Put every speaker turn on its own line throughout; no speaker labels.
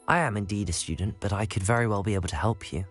I am indeed a student, but I could very well be able to help you.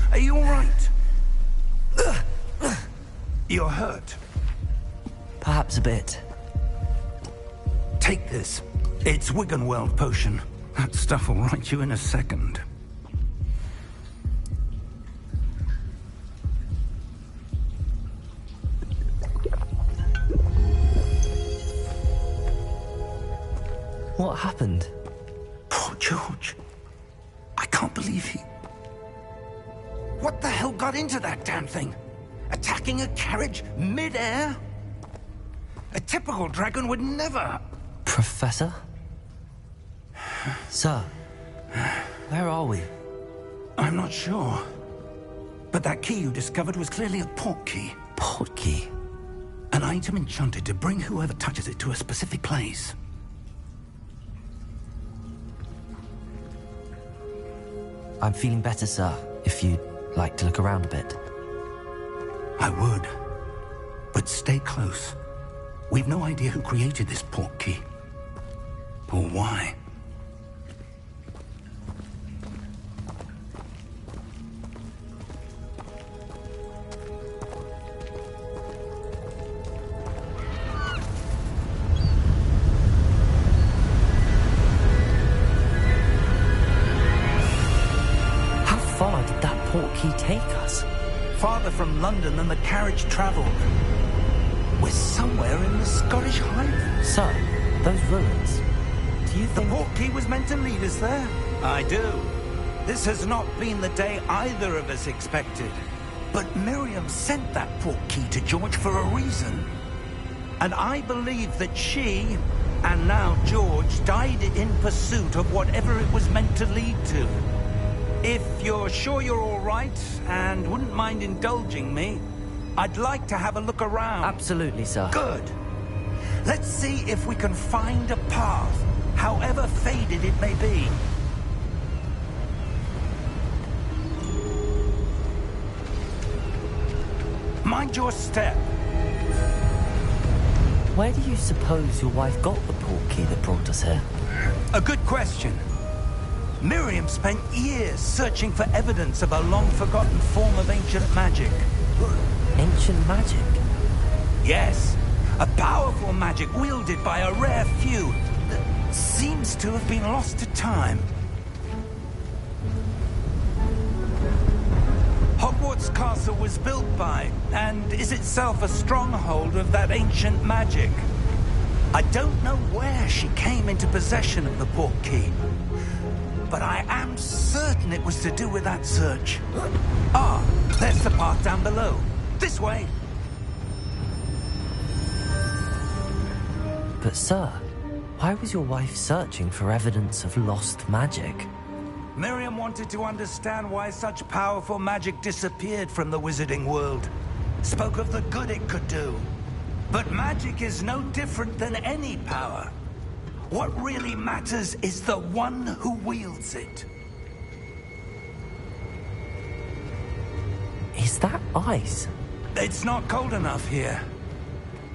Are you all right? You're hurt.
Perhaps a bit.
Take this. It's Wiggenweld potion. That stuff will right you in a second.
What happened?
Poor George. I can't believe he... What the hell got into that damn thing? Attacking a carriage mid-air? A typical dragon would never...
Professor? Sir, where are we?
I'm not sure. But that key you discovered was clearly a port key.
Port key?
An item enchanted to bring whoever touches it to a specific place.
I'm feeling better, sir, if you'd like to look around a bit.
I would. But stay close. We've no idea who created this port key. Or why.
How far did that port key take us?
Farther from London than the carriage travelled. We're somewhere in the Scottish Highlands.
Sir, those ruins. Do you think...
The port key was meant to lead us there? I do. This has not been the day either of us expected. But Miriam sent that port key to George for a reason. And I believe that she, and now George, died in pursuit of whatever it was meant to lead to. If you're sure you're all right, and wouldn't mind indulging me, I'd like to have a look around.
Absolutely, sir.
Good. Let's see if we can find a path, however faded it may be. Mind your step.
Where do you suppose your wife got the port key that brought us here?
A good question. Miriam spent years searching for evidence of a long-forgotten form of ancient magic.
Ancient magic?
Yes, a powerful magic wielded by a rare few that seems to have been lost to time. Hogwarts Castle was built by, and is itself a stronghold of that ancient magic. I don't know where she came into possession of the port key, but I am certain it was to do with that search. Ah, there's the path down below. This way.
But sir, why was your wife searching for evidence of lost magic?
Miriam wanted to understand why such powerful magic disappeared from the wizarding world. Spoke of the good it could do. But magic is no different than any power. What really matters is the one who wields it.
Is that ice?
It's not cold enough here.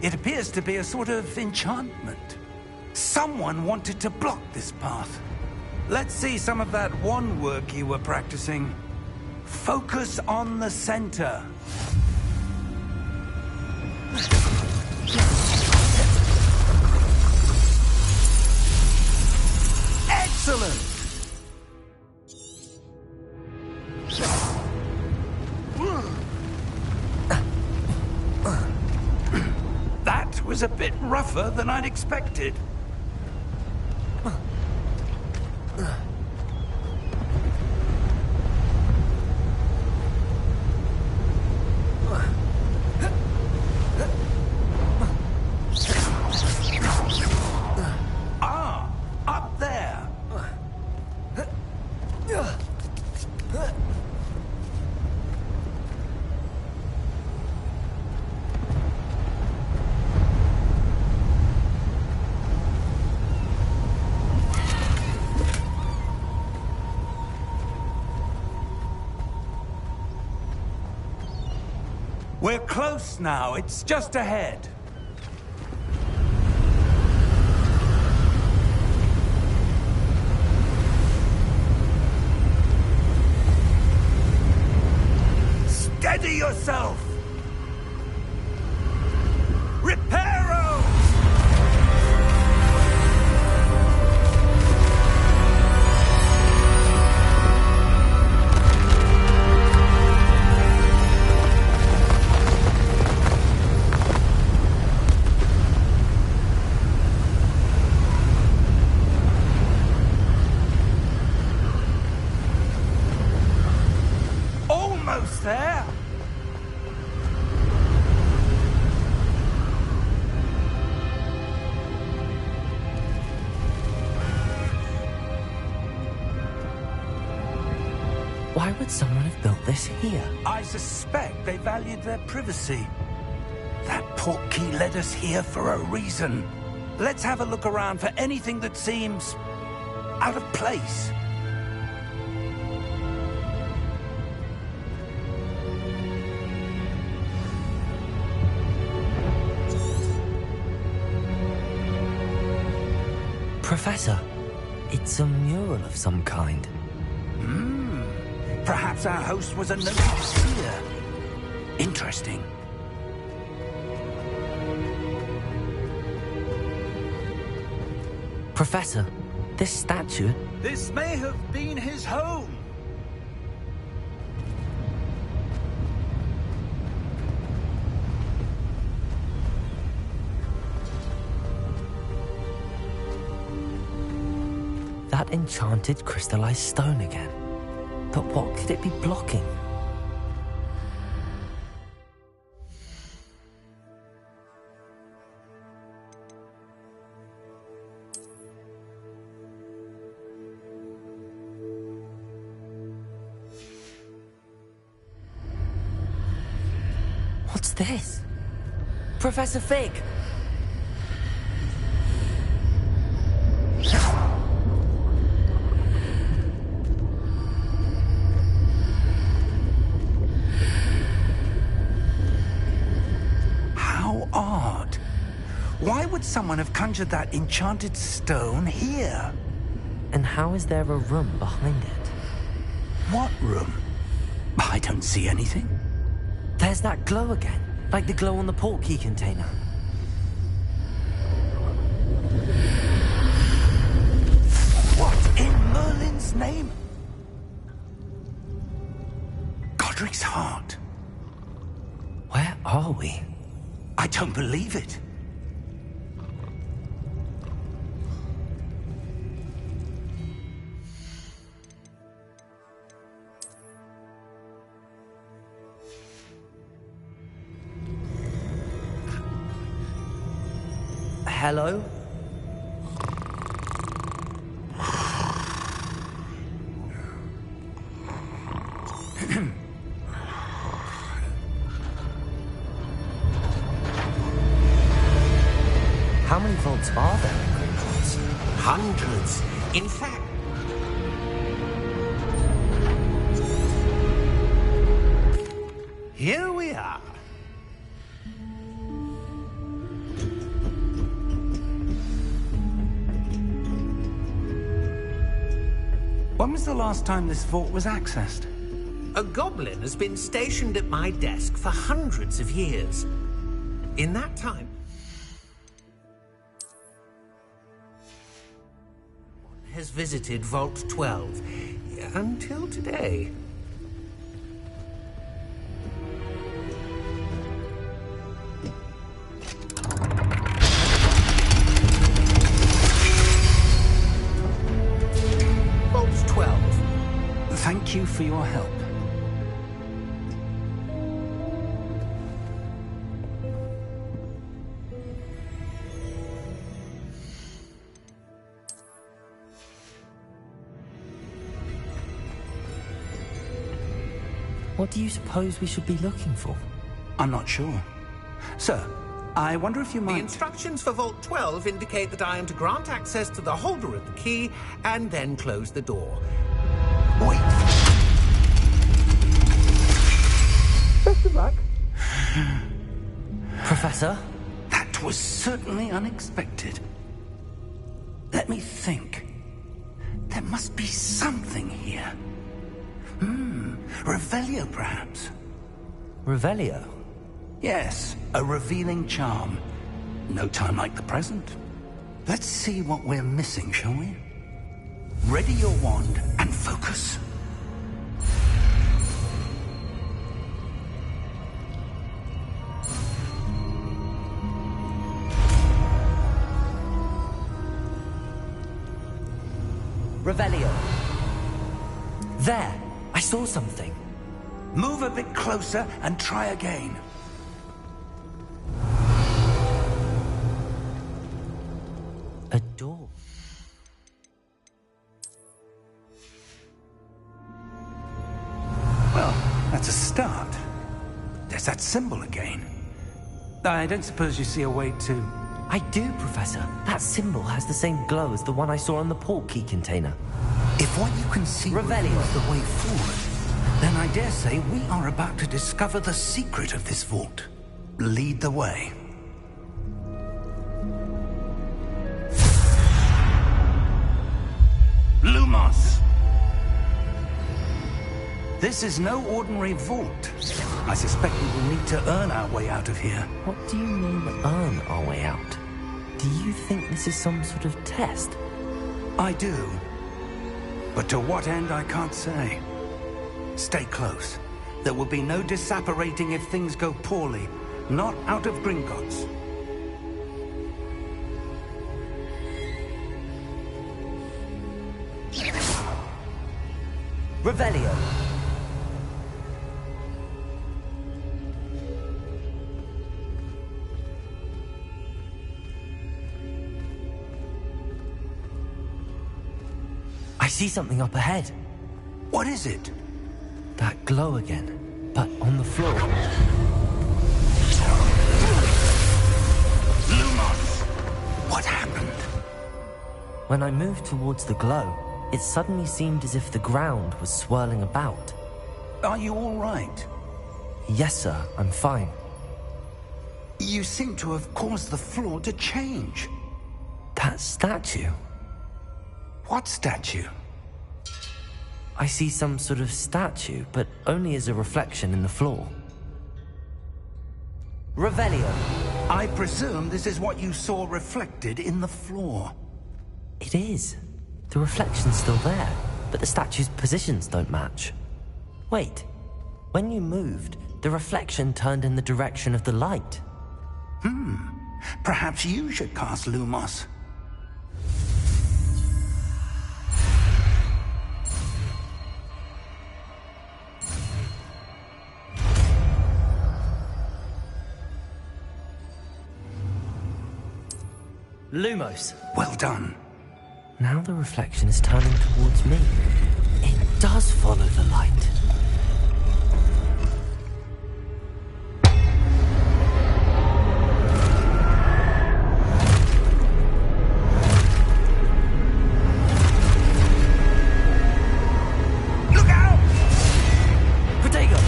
It appears to be a sort of enchantment. Someone wanted to block this path. Let's see some of that wand work you were practicing. Focus on the center. Excellent! was a bit rougher than I'd expected. Ah, up there. We're close now. It's just ahead. Steady yourself! Reparo! Almost there!
Why would someone have built this here?
I suspect they valued their privacy. That portkey led us here for a reason. Let's have a look around for anything that seems out of place.
Professor, it's a mural of some kind.
Perhaps our host was a noted seer. Interesting.
Professor, this statue...
This may have been his home.
That enchanted crystallized stone again. But what could it be blocking? What's this? Professor Fig!
Odd. Why would someone have conjured that enchanted stone here?
And how is there a room behind it?
What room? I don't see anything.
There's that glow again, like the glow on the portkey container.
What in Merlin's name? Godric's heart.
Where are we?
I don't believe it.
Hello? How many vaults are there in Hogwarts?
Hundreds. In fact... Here we are.
When was the last time this vault was accessed?
A goblin has been stationed at my desk for hundreds of years. In that time... has visited Vault 12 until today.
Thank you for your help.
What do you suppose we should be looking for?
I'm not sure. Sir, I wonder if you might...
The instructions for Vault 12 indicate that I am to grant access to the holder of the key and then close the door.
Wait!
Best of luck.
Professor?
That was certainly unexpected. Let me think. There must be something here. Revelio, perhaps?
Revelio?
Yes, a revealing charm. No time like the present. Let's see what we're missing, shall we? Ready your wand and focus.
Revelio. There! I saw something.
Move a bit closer and try again.
A door.
Well, that's a start. There's that symbol again. I don't suppose you see a way to...
I do, Professor. That symbol has the same glow as the one I saw on the port key container.
If what you can see reveals the way forward, then I dare say we are about to discover the secret of this vault. Lead the way. Lumos! This is no ordinary vault. I suspect we will need to earn our way out of here.
What do you mean, earn our way out? Do you think this is some sort of test?
I do. But to what end, I can't say. Stay close. There will be no disapparating if things go poorly. Not out of Gringotts.
Revelio. I see something up ahead.
What is it?
That glow again, but on the floor.
Lumos! What happened?
When I moved towards the glow, it suddenly seemed as if the ground was swirling about.
Are you all right?
Yes, sir, I'm fine.
You seem to have caused the floor to change.
That statue.
What statue?
I see some sort of statue, but only as a reflection in the floor. Revelio.
I presume this is what you saw reflected in the floor.
It is. The reflection's still there, but the statue's positions don't match. Wait. When you moved, the reflection turned in the direction of the light.
Perhaps you should cast Lumos.
Lumos.
Well done.
Now the reflection is turning towards me. It does follow the light.
Look out!
Protego!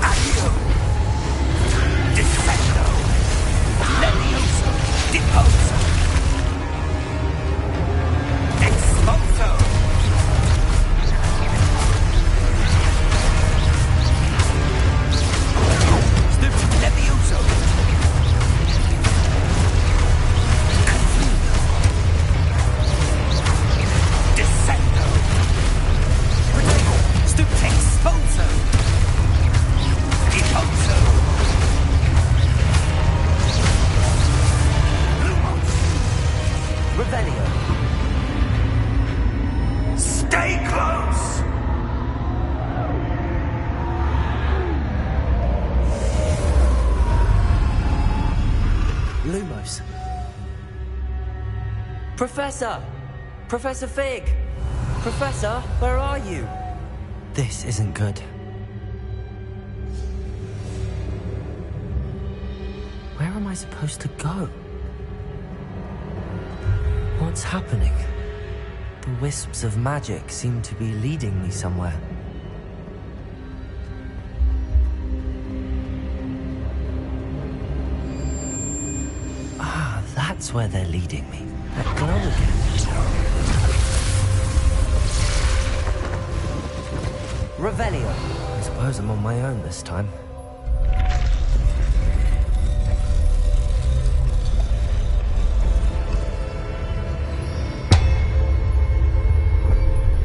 Accio! Defendo! Levioso! Deposo! Expulso!
Professor! Professor Fig! Professor, where are you? This isn't good. Where am I supposed to go? What's happening? The wisps of magic seem to be leading me somewhere. Ah, that's where they're leading me. That glow again. Revelio. I suppose I'm on my own this time.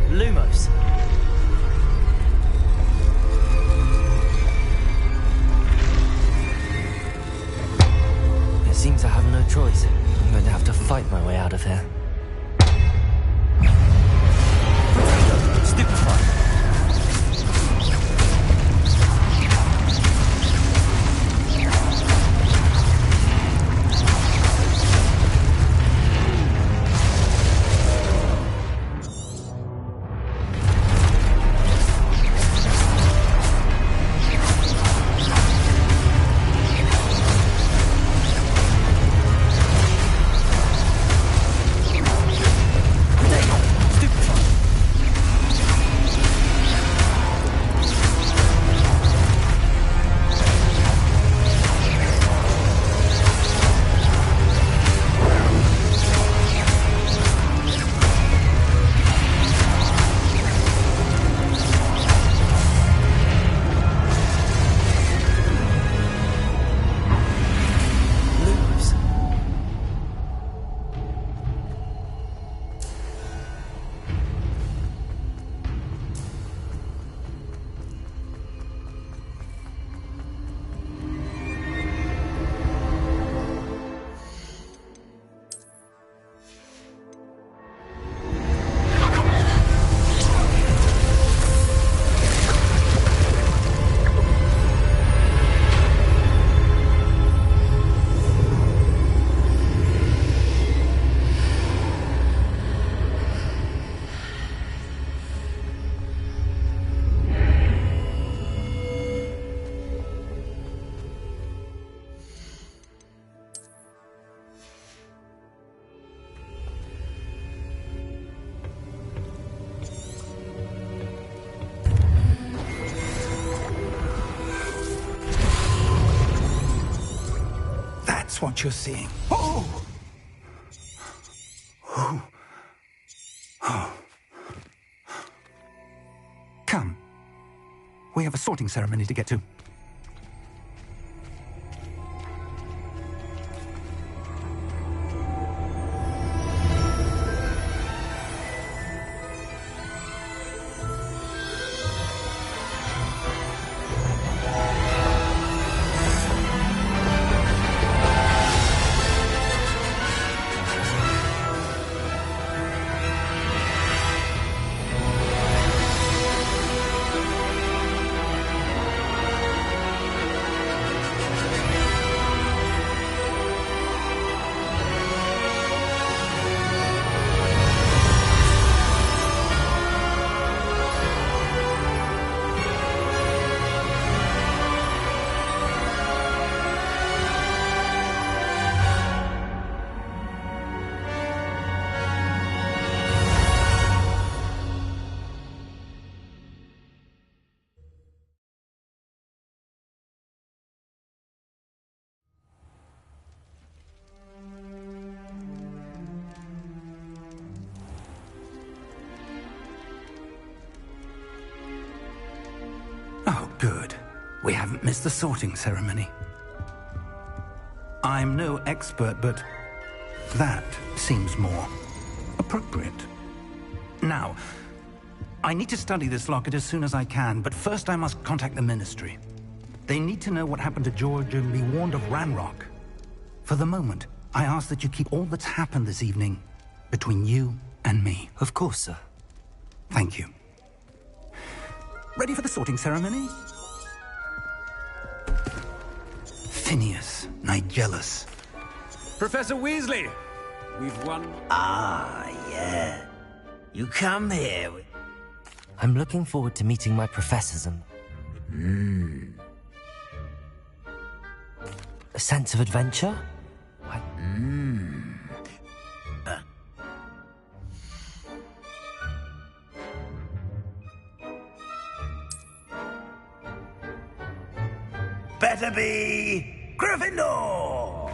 Lumos. It seems I have no choice. I'm going to have to fight my way out of here. Stupefy.
What you're seeing. Oh! Oh! Oh! Come. We have a sorting ceremony to get to. Oh, good. We haven't missed the sorting ceremony. I'm no expert, but that seems more appropriate. Now, I need to study this locket as soon as I can, but first I must contact the Ministry. They need to know what happened to George and be warned of Ranrock. For the moment, I ask that you keep all that's happened this evening between you and me.
Of course, sir.
Thank you. Ready for the sorting ceremony? Phineas, Nigellus.
Professor Weasley! We've won.
Ah, yeah. You come here.
I'm looking forward to meeting my professors and... A sense of adventure?
Better be Gryffindor!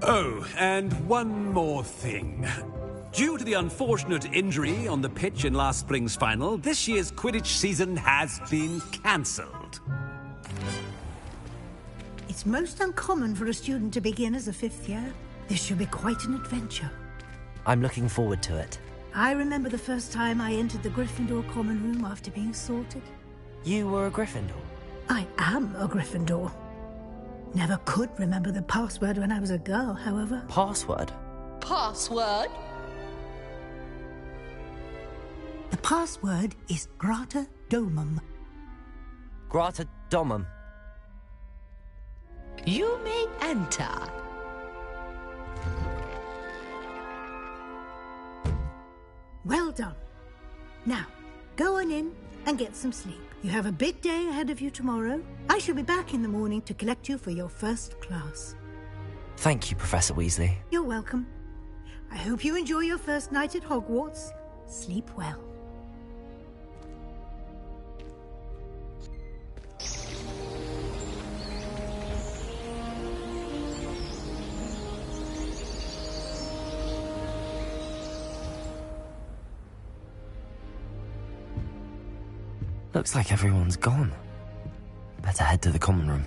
Oh, and one more thing. Due to the unfortunate injury on the pitch in last spring's final, this year's Quidditch season has been cancelled.
It's most uncommon for a student to begin as a fifth year. This should be quite an adventure.
I'm looking forward to it.
I remember the first time I entered the Gryffindor common room after being sorted.
You were a Gryffindor?
I am a Gryffindor. Never could remember the password when I was a girl, however.
Password?
Password?
The password is Grata Domum.
Grata Domum.
You may enter.
Well done. Now, go on in and get some sleep. You have a big day ahead of you tomorrow. I shall be back in the morning to collect you for your first class.
Thank you, Professor Weasley.
You're welcome. I hope you enjoy your first night at Hogwarts. Sleep well.
Looks like everyone's gone. Better head to the common room.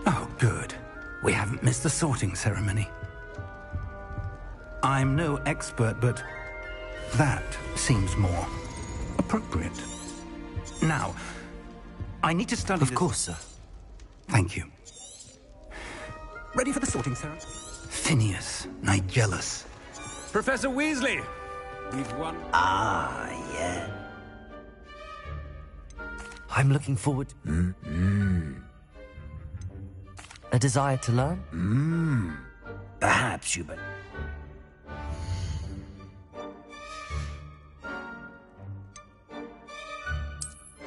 Oh, good. We haven't missed the sorting ceremony. I'm no expert, but that seems more appropriate. Now, I need to study
Of course, sir.
Thank you.
Ready for the sorting, Sarah?
Phineas, Nigellus.
Professor Weasley, we've won.
Ah, yeah. I'm looking forward. A desire to learn?
Perhaps you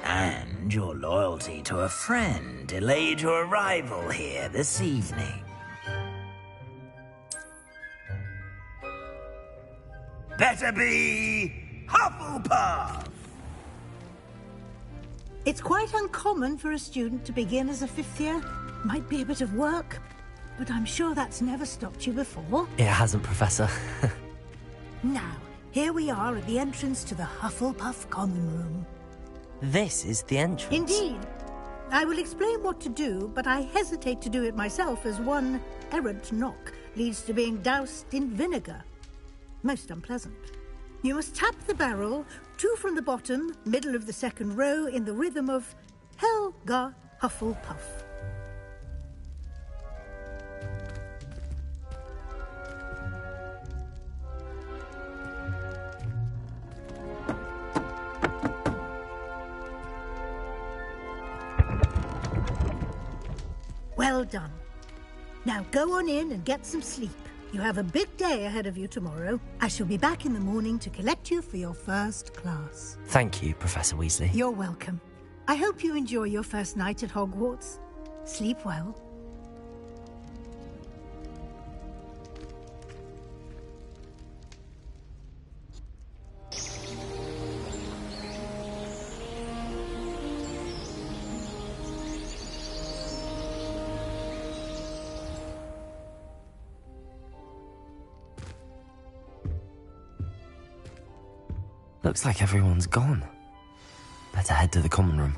And your loyalty to a friend delayed your arrival here this evening. Better be Hufflepuff!
It's quite uncommon for a student to begin as a fifth year. Might be a bit of work, but I'm sure that's never stopped you before.
It hasn't, Professor.
Now, here we are at the entrance to the Hufflepuff Common Room.
This is the entrance.
Indeed. I will explain what to do, but I hesitate to do it myself as one errant knock leads to being doused in vinegar. Most unpleasant. You must tap the barrel, 2 from the bottom, middle of the second row, in the rhythm of Helga Hufflepuff. Well done. Now go on in and get some sleep. You have a big day ahead of you tomorrow. I shall be back in the morning to collect you for your first class.
Thank you, Professor Weasley.
You're welcome. I hope you enjoy your first night at Hogwarts. Sleep well.
Looks like everyone's gone. Better head to the common room.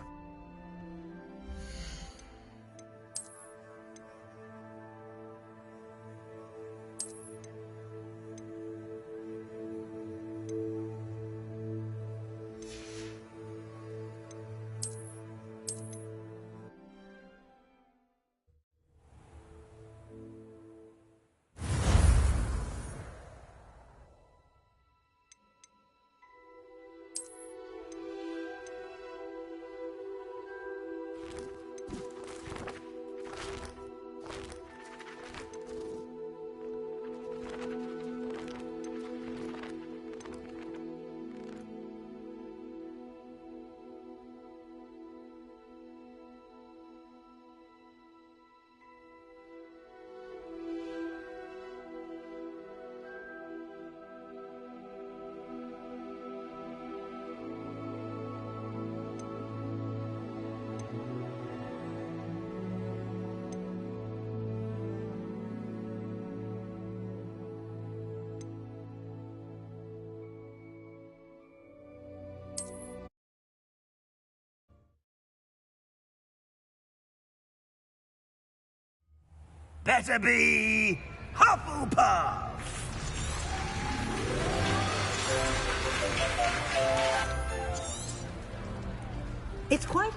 Better be Hufflepuff!
It's quite...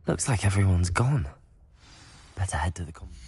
Looks like everyone's gone. Better head to the common room.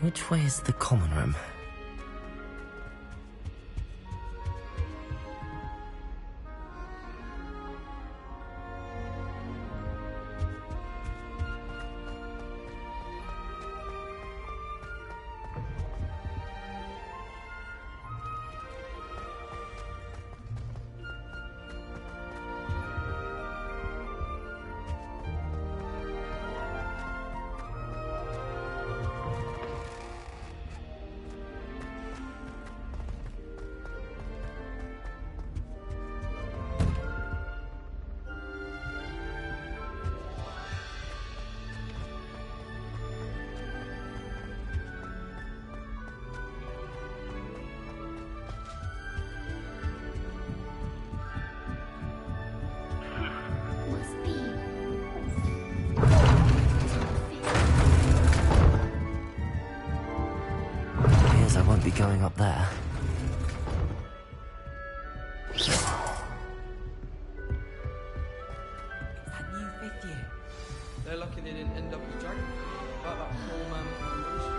Which way is the common room? I won't be going up there.
It's that new fifth year. They're lucky they didn't end up with dragon. Like that poor man from the ministry.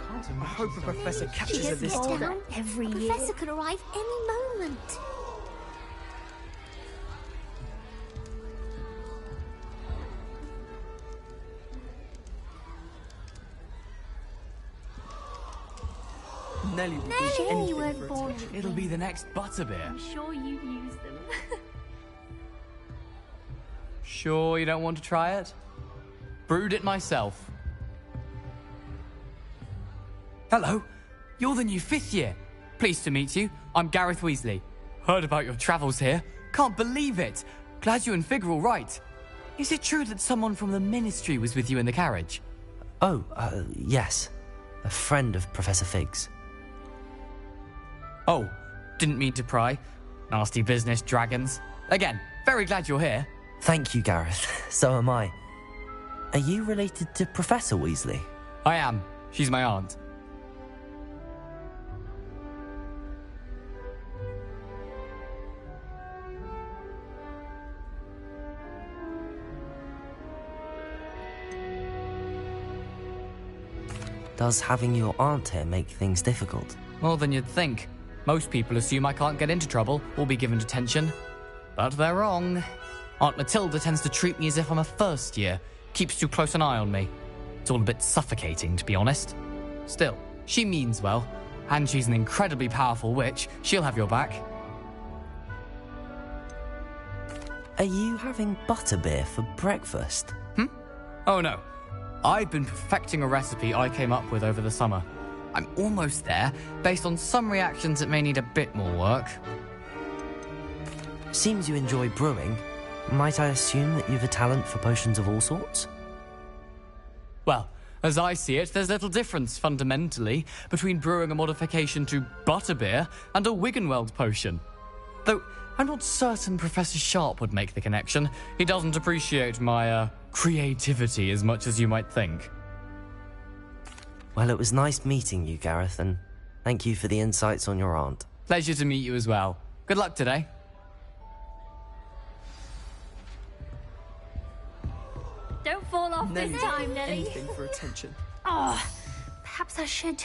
Can't imagine. I hope a professor catches her this time.
Down every year. Professor could arrive any moment.
Nelly will
Shame
do
you
anything
weren't
for
born
attention.
with
It'll
me.
be the next butterbeer.
I'm sure you'd use them.
Sure you don't want to try it? Brewed it myself. Hello, you're the new fifth year. Pleased to meet you. I'm Gareth Weasley. Heard about your travels here. Can't believe it. Glad you and Fig are all right. Is it true that someone from the Ministry was with you in the carriage?
Oh, yes. A friend of Professor Fig's.
Oh, didn't mean to pry. Nasty business, dragons. Again, very glad you're here.
Thank you, Gareth. So am I. Are you related to Professor Weasley?
I am. She's my aunt.
Does having your aunt here make things difficult?
More than you'd think. Most people assume I can't get into trouble or be given detention. But they're wrong. Aunt Matilda tends to treat me as if I'm a first year, keeps too close an eye on me. It's all a bit suffocating, to be honest. Still, she means well, and she's an incredibly powerful witch. She'll have your back.
Are you having butterbeer for breakfast?
Oh no. I've been perfecting a recipe I came up with over the summer. I'm almost there, based on some reactions that may need a bit more work.
Seems you enjoy brewing. Might I assume that you've a talent for potions of all sorts?
Well, as I see it, there's little difference, fundamentally, between brewing a modification to butterbeer and a Wiggenweld potion. Though, I'm not certain Professor Sharp would make the connection. He doesn't appreciate my, creativity as much as you might think.
Well, it was nice meeting you, Gareth, and thank you for the insights on your aunt.
Pleasure to meet you as well. Good luck today.
Don't fall off
Nelly
this
will
time,
do
Nelly.
anything for attention.
Oh, perhaps I should.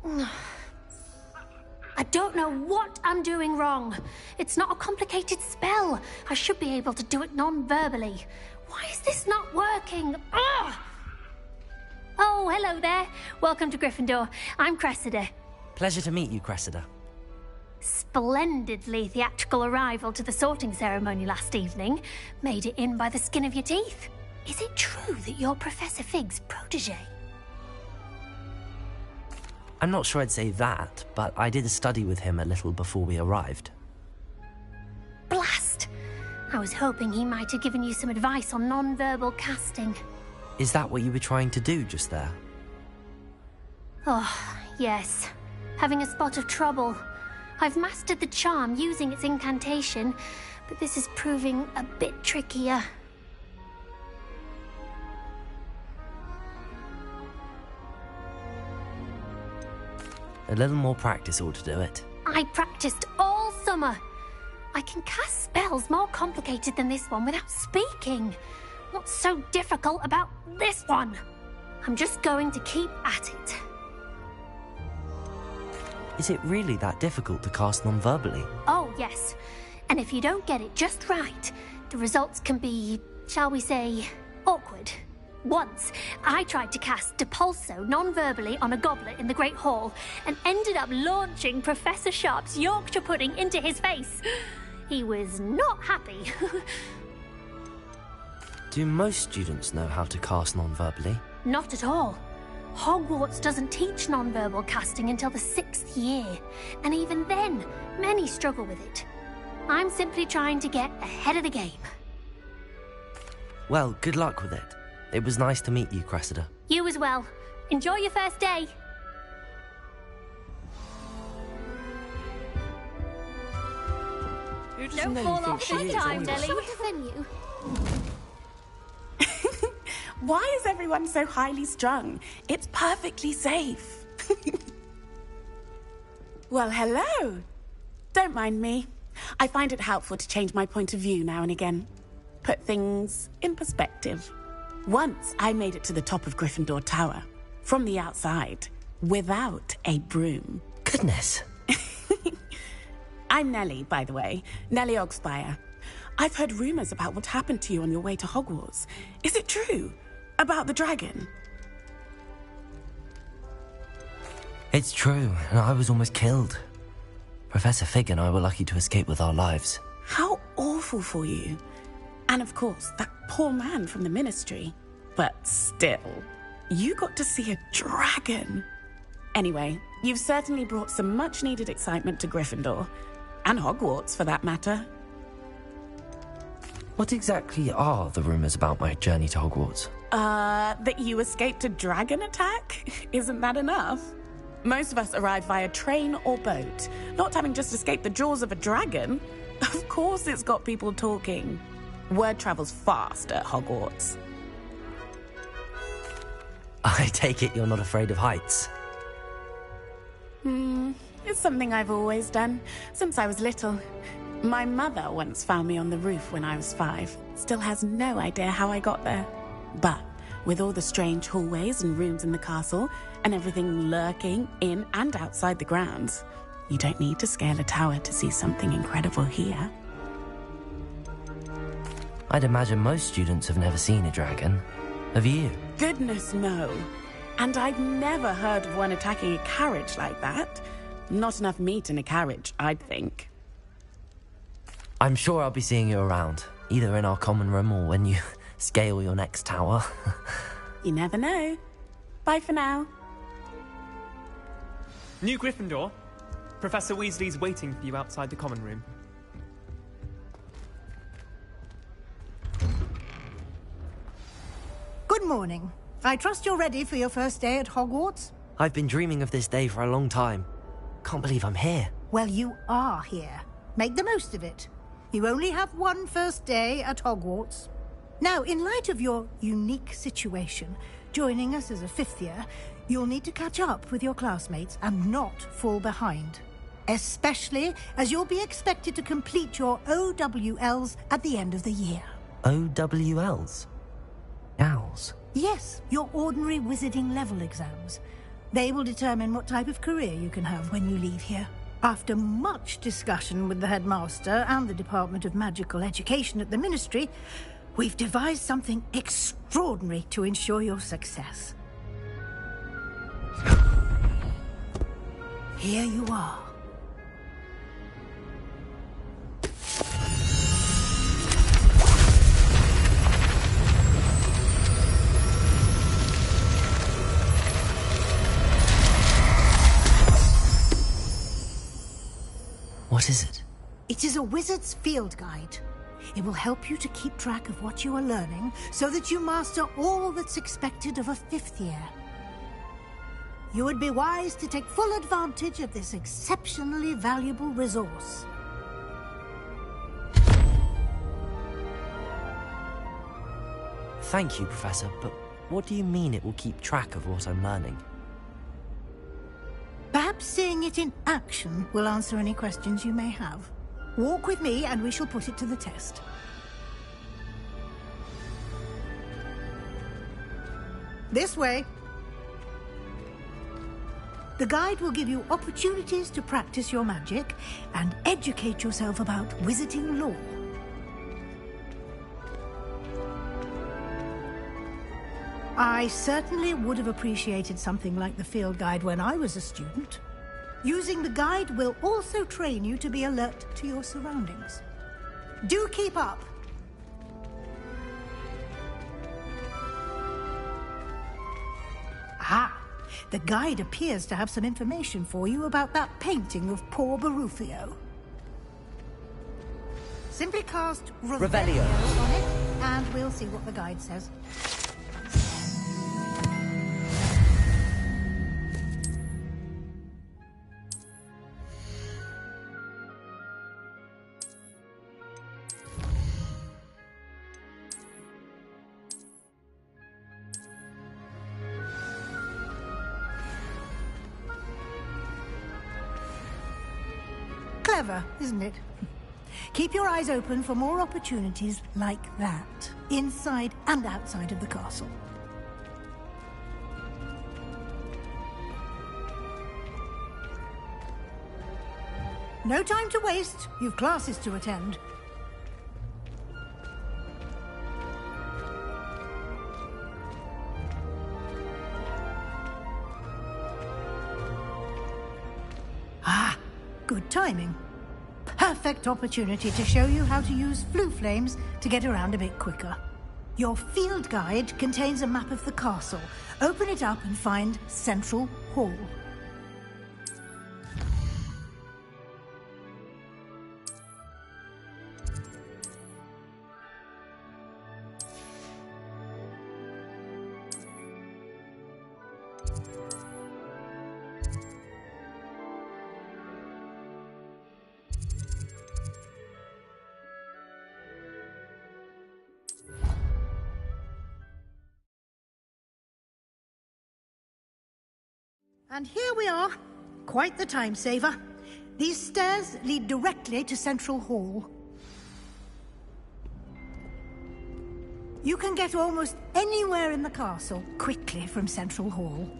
I don't know what I'm doing wrong. It's not a complicated spell. I should be able to do it non-verbally. Why is this not working? Ugh! Oh, hello there. Welcome to Gryffindor. I'm Cressida.
Pleasure to meet you, Cressida.
Splendidly theatrical arrival to the sorting ceremony last evening. Made it in by the skin of your teeth. Is it true that you're Professor Fig's protege?
I'm not sure I'd say that, but I did study with him a little before we arrived.
Blast! I was hoping he might have given you some advice on non-verbal casting.
Is that what you were trying to do just there?
Oh, yes. Having a spot of trouble. I've mastered the charm using its incantation, but this is proving a bit trickier.
A little more practice ought to do it.
I practiced all summer. I can cast spells more complicated than this one without speaking. What's so difficult about this one? I'm just going to keep at it.
Is it really that difficult to cast non-verbally?
Oh, yes. And if you don't get it just right, the results can be, shall we say, awkward. Once, I tried to cast Depulso non-verbally on a goblet in the Great Hall and ended up launching Professor Sharp's Yorkshire pudding into his face. He was not happy.
Do most students know how to cast non-verbally?
Not at all. Hogwarts doesn't teach non-verbal casting until the 6th year, and even then, many struggle with it. I'm simply trying to get ahead of the game.
Well, good luck with it. It was nice to meet you, Cressida.
You as well. Enjoy your first day. Don't fall off that time, Nelly.
venue.
Why is everyone so highly strung? It's perfectly safe. Well, hello. Don't mind me. I find it helpful to change my point of view now and again. Put things in perspective. Once I made it to the top of Gryffindor Tower, from the outside, without a broom.
Goodness.
I'm Nellie, by the way. Nellie Ogspire. I've heard rumors about what happened to you on your way to Hogwarts. Is it true? About the dragon?
It's true, and I was almost killed. Professor Fig and I were lucky to escape with our lives.
How awful for you. And of course, that poor man from the Ministry. But still, you got to see a dragon. Anyway, you've certainly brought some much-needed excitement to Gryffindor. And Hogwarts, for that matter.
What exactly are the rumors about my journey to Hogwarts?
That you escaped a dragon attack? Isn't that enough? Most of us arrive via train or boat, not having just escaped the jaws of a dragon. Of course it's got people talking. Word travels fast at Hogwarts.
I take it you're not afraid of heights?
It's something I've always done, since I was little. My mother once found me on the roof when I was 5. Still has no idea how I got there. But with all the strange hallways and rooms in the castle, and everything lurking in and outside the grounds, you don't need to scale a tower to see something incredible here.
I'd imagine most students have never seen a dragon. Have you?
Goodness, no. And I've never heard of one attacking a carriage like that. Not enough meat in a carriage, I'd think.
I'm sure I'll be seeing you around, either in our common room or when you scale your next tower.
You never know. Bye for now.
New Gryffindor. Professor Weasley's waiting for you outside the common room.
Good morning. I trust you're ready for your first day at Hogwarts?
I've been dreaming of this day for a long time. Can't believe I'm here.
Well, you are here. Make the most of it. You only have one first day at Hogwarts. Now, in light of your unique situation, joining us as a 5th year, you'll need to catch up with your classmates and not fall behind. Especially as you'll be expected to complete your OWLs at the end of the year.
OWLs? Owls?
Yes, your ordinary wizarding level exams. They will determine what type of career you can have when you leave here. After much discussion with the headmaster and the Department of Magical Education at the Ministry, we've devised something extraordinary to ensure your success. Here you are.
What is it?
It is a wizard's field guide. It will help you to keep track of what you are learning so that you master all that's expected of a 5th year. You would be wise to take full advantage of this exceptionally valuable resource.
Thank you, Professor, but what do you mean it will keep track of what I'm learning?
Perhaps seeing it in action will answer any questions you may have. Walk with me and we shall put it to the test. This way. The guide will give you opportunities to practice your magic and educate yourself about wizarding lore. I certainly would have appreciated something like the field guide when I was a student. Using the guide will also train you to be alert to your surroundings. Do keep up! Ah, the guide appears to have some information for you about that painting of poor Barufio. Simply cast Revelio on it, and we'll see what the guide says. Clever, isn't it? Keep your eyes open for more opportunities like that, inside and outside of the castle. No time to waste. You've classes to attend. Ah, good timing. Perfect opportunity to show you how to use flue flames to get around a bit quicker. Your field guide contains a map of the castle. Open it up and find Central Hall. And here we are. Quite the time saver. These stairs lead directly to Central Hall. You can get almost anywhere in the castle quickly from Central Hall.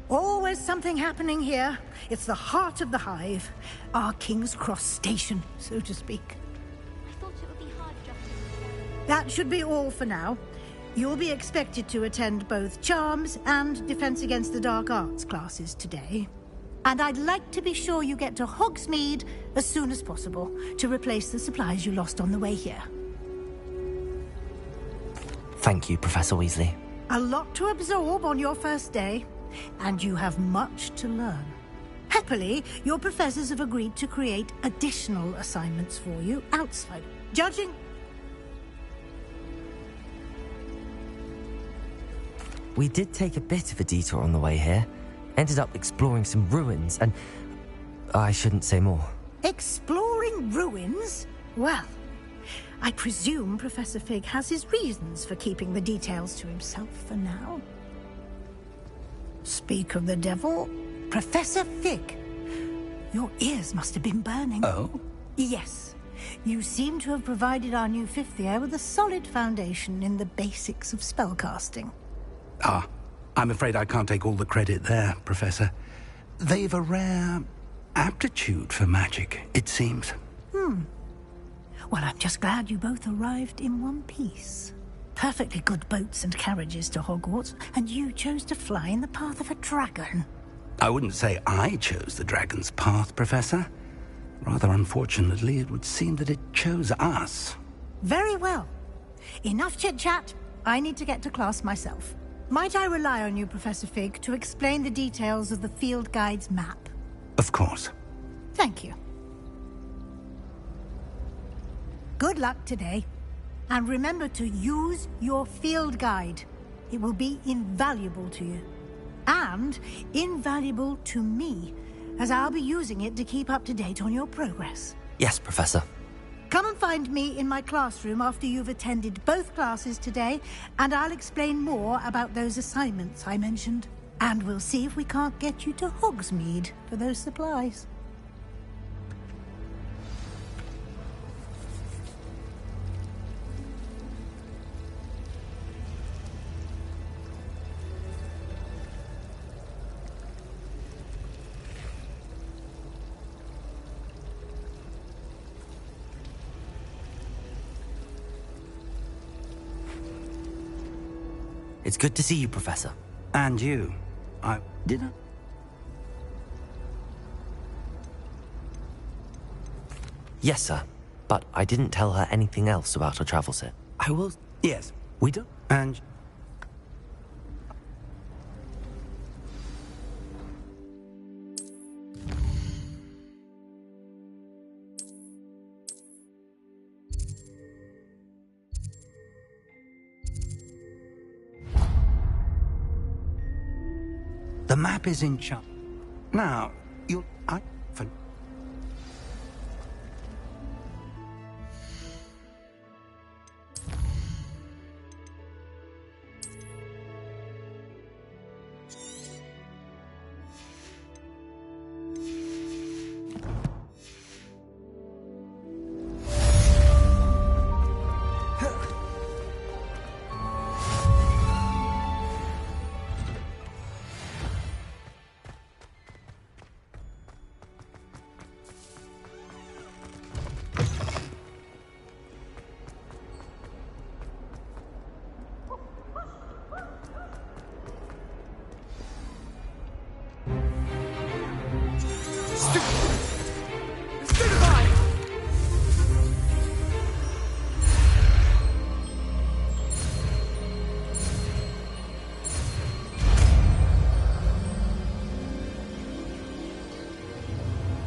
Always something happening here. It's the heart of the hive. Our King's Cross station, so to speak.
I thought it would be hard jumping.
That should be all for now. You'll be expected to attend both Charms and Defense Against the Dark Arts classes today. And I'd like to be sure you get to Hogsmeade as soon as possible to replace the supplies you lost on the way here.
Thank you, Professor Weasley.
A lot to absorb on your first day, and you have much to learn. Happily, your professors have agreed to create additional assignments for you outside. Judging...
We did take a bit of a detour on the way here. Ended up exploring some ruins, and I shouldn't say more.
Exploring ruins? Well, I presume Professor Fig has his reasons for keeping the details to himself for now. Speak of the devil, Professor Fig. Your ears must have been burning.
Oh?
Yes. You seem to have provided our new fifth year with a solid foundation in the basics of spellcasting.
Ah, I'm afraid I can't take all the credit there, Professor. They've a rare aptitude for magic, it seems.
Well, I'm just glad you both arrived in one piece. Perfectly good boats and carriages to Hogwarts, and you chose to fly in the path of a dragon.
I wouldn't say I chose the dragon's path, Professor. Rather unfortunately, it would seem that it chose us.
Very well. Enough chit-chat. I need to get to class myself. Might I rely on you, Professor Fig, to explain the details of the field guide's map?
Of course.
Thank you. Good luck today. And remember to use your field guide. It will be invaluable to you. And invaluable to me, as I'll be using it to keep up to date on your progress.
Yes, Professor.
Come and find me in my classroom after you've attended both classes today, and I'll explain more about those assignments I mentioned. And we'll see if we can't get you to Hogsmeade for those supplies.
It's good to see you, Professor.
And you. Did I?
Yes, sir. But I didn't tell her anything else about her travel set.
I will... Yes, we do. And... The map is in charge. Now, you'll...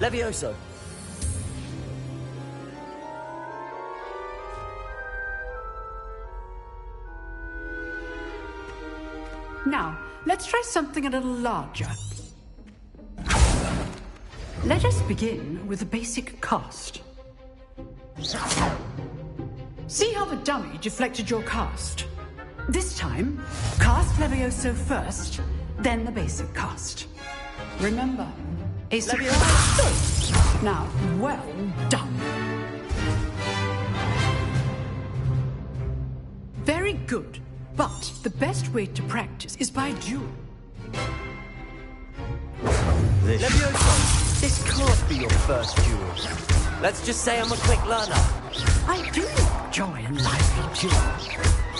Levioso!
Now, let's try something a little larger. Let us begin with a basic cast. See how the dummy deflected your cast? This time, cast Levioso first, then the basic cast. Remember, a surprise. Now, well done. Very good. But the best way to practice is by duel.
Levioso, this can't be your first duel. Let's just say I'm a quick learner.
I do enjoy a lively duel.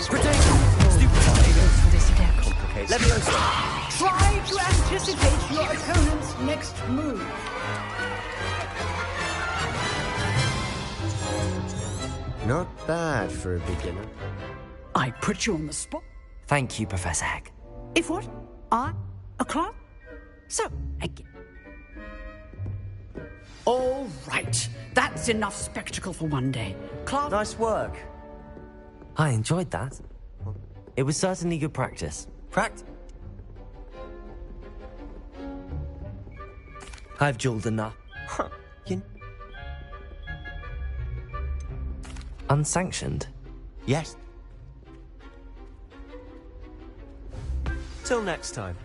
Protection! Stupefy!
For this get complicated.
Levioso!
Try to anticipate your opponent's next move.
Not bad for a beginner.
I put you on the spot.
Thank you, Professor Heck.
If what? I? A clown? So, again. All right. That's enough spectacle for one day. Class.
Nice work. I enjoyed that. It was certainly good practice. I've dueled enough. Unsanctioned?
Yes. Till next time.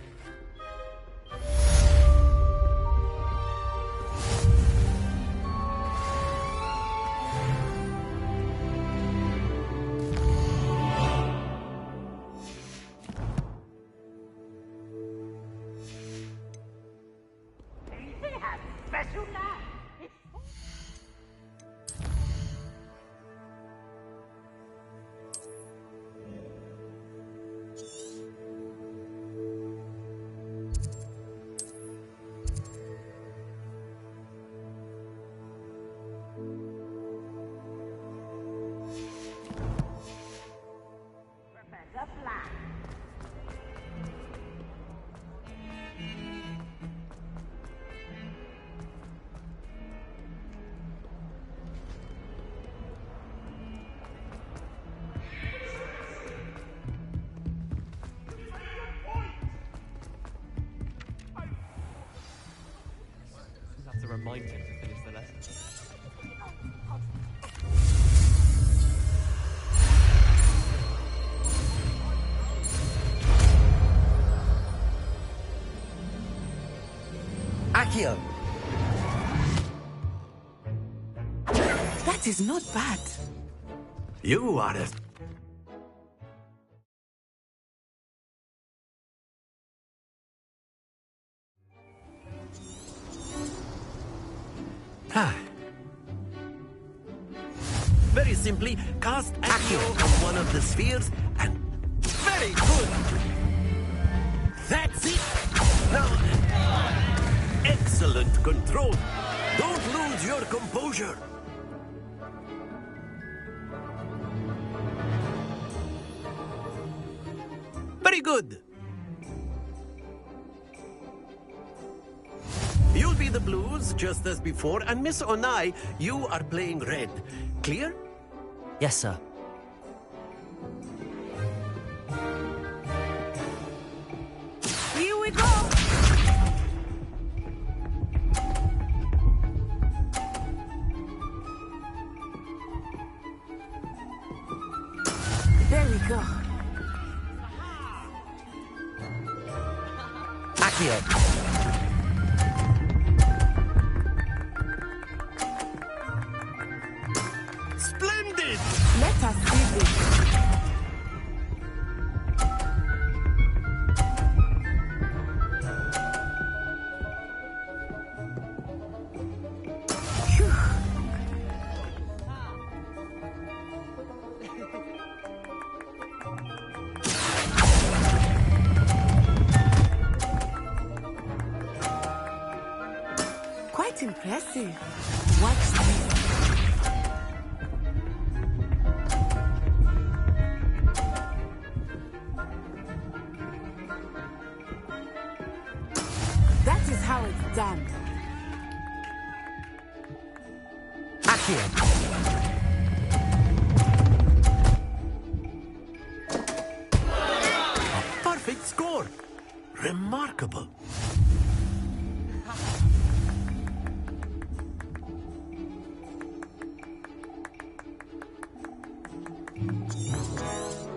To remind him to finish the lesson.
Accio!
That is not bad.
You are a...
Very simply, cast Accio on one of the spheres and... Very Very good. That's it. Now, excellent control. Don't lose your composure. Very good. You'll be the blues, just as before, and Miss Onai, you are playing red. Clear?
Yes, sir.
Here we go!
There we go.
Accio.
Splendid!
Let us do this. Phew. Quite impressive. Watch this. That is how it's done.
Accio.
Perfect score. Remarkable.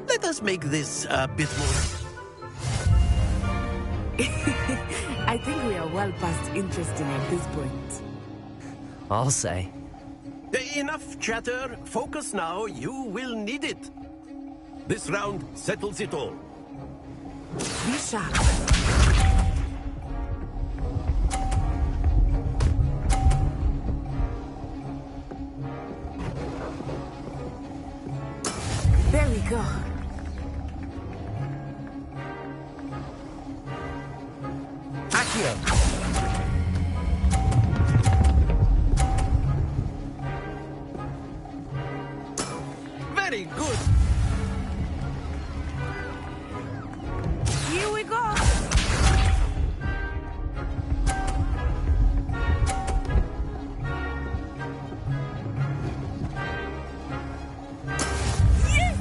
Let us make this a bit more.
I think we are well past interesting at this point.
I'll say.
Enough chatter. Focus now. You will need it. This round settles it all.
Be sharp. There we go.
Accio.
Very good.
Here we go! Yes!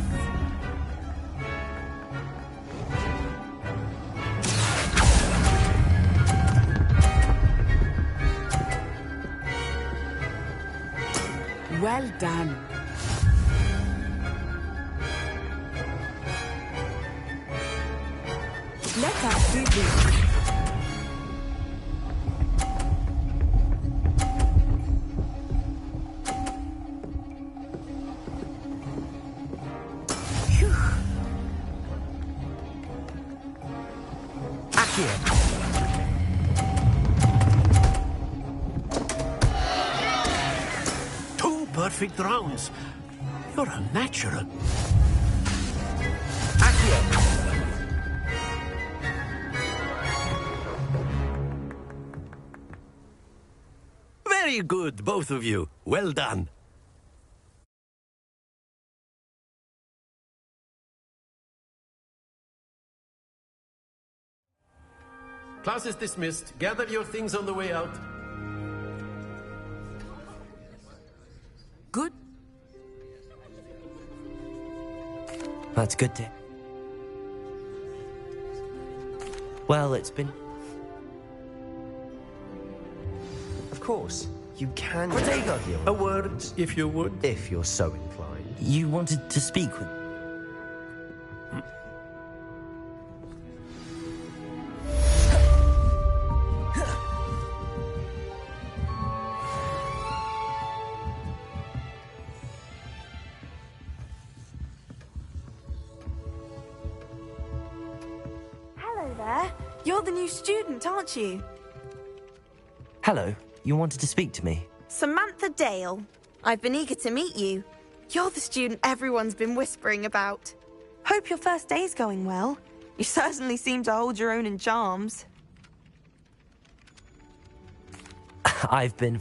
Well done. Let us do this. Phew.
Accio.
Two perfect rounds. You're a natural.
Accio.
Very good, both of you. Well done. Class is dismissed. Gather your things on the way out.
Good.
That's good to... Well, it's been...
Of course, you can.
Protego.
A word, if you would.
If you're so inclined.
You wanted to speak with...
Hello there. You're the new student, aren't you?
Hello, you wanted to speak to me?
Samantha Dale. I've been eager to meet you. You're the student everyone's been whispering about. Hope your first day's going well. You certainly seem to hold your own in charms.
I've been...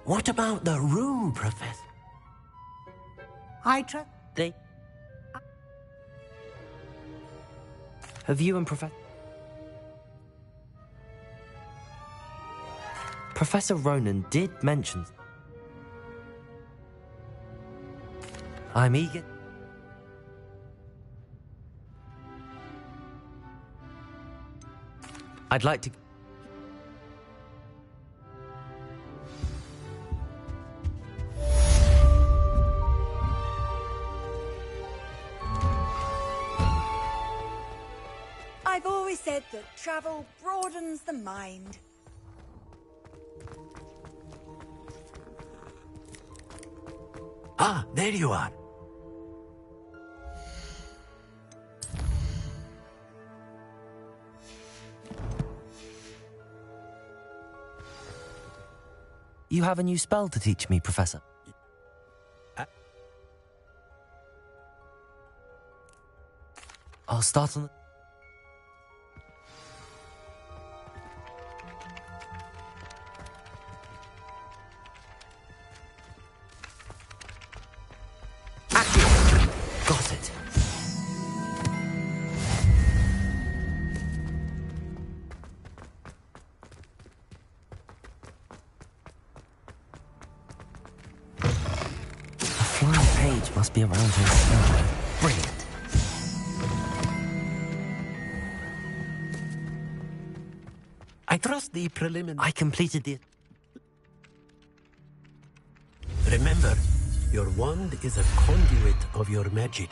What about the room, Professor?
I trust...
They... Have you and Professor... Professor Ronan did mention... I'm eager... I'd like to...
I've always said that travel broadens the mind.
Ah, there you are.
You have a new spell to teach me, Professor. I'll start on the... Got it. A flying page must be around here somewhere. Brilliant.
I trust the preliminary...
I completed the...
Remember, your wand is a conduit of your magic.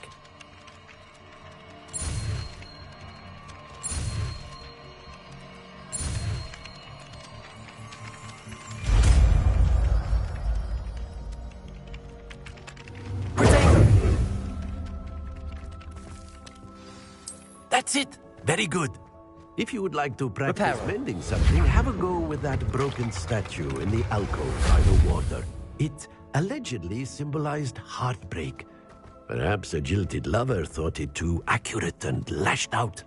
That's it! Very good. If you would like to practice mending something, have a go with that broken statue in the alcove by the water. It allegedly symbolized heartbreak. Perhaps a jilted lover thought it too accurate and lashed out.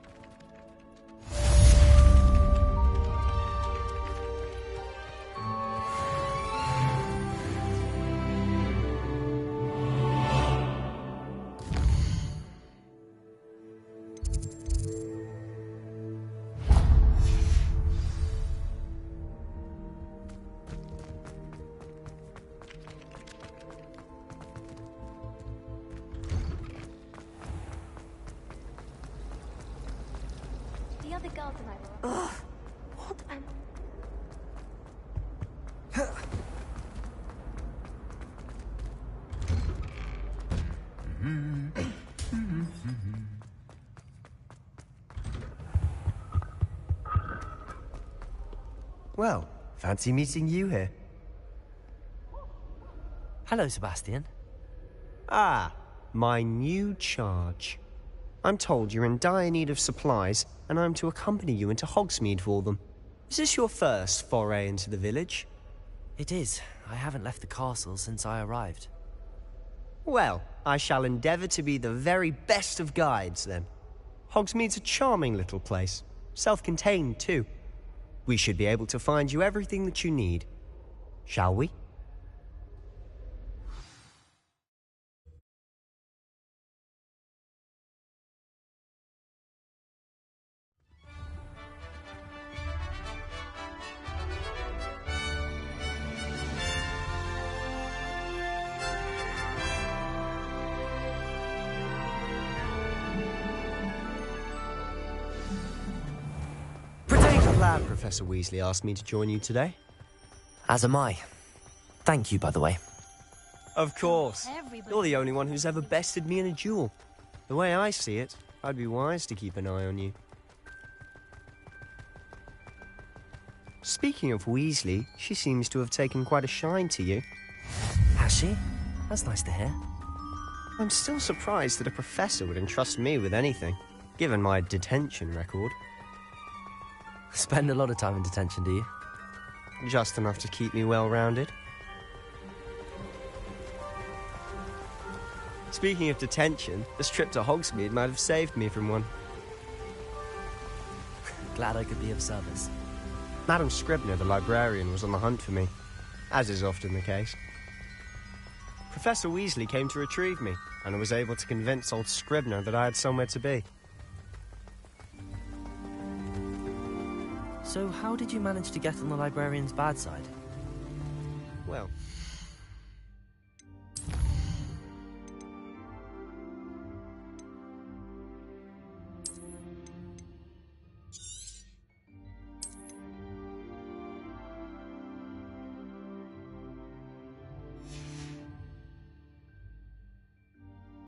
The other girls and I were...
Ugh. What am...
Well, fancy meeting you here.
Hello, Sebastian.
Ah, my new charge. I'm told you're in dire need of supplies, and I'm to accompany you into Hogsmeade for them. Is this your first foray into the village?
It is. I haven't left the castle since I arrived.
Well, I shall endeavour to be the very best of guides, then. Hogsmeade's a charming little place. Self-contained, too. We should be able to find you everything that you need. Shall we? glad Professor Weasley asked me to join you today.
As am I. Thank you, by the way.
Of course. You're the only one who's ever bested me in a duel. The way I see it, I'd be wise to keep an eye on you. Speaking of Weasley, she seems to have taken quite a shine to you.
Has she? That's nice to hear.
I'm still surprised that a professor would entrust me with anything, given my detention record.
Spend a lot of time in detention, do you?
Just enough to keep me well-rounded. Speaking of detention, this trip to Hogsmeade might have saved me from one.
Glad I could be of service.
Madam Scribner, the librarian, was on the hunt for me, as is often the case. Professor Weasley came to retrieve me, and I was able to convince old Scribner that I had somewhere to be.
So how did you manage to get on the librarian's bad side?
Well,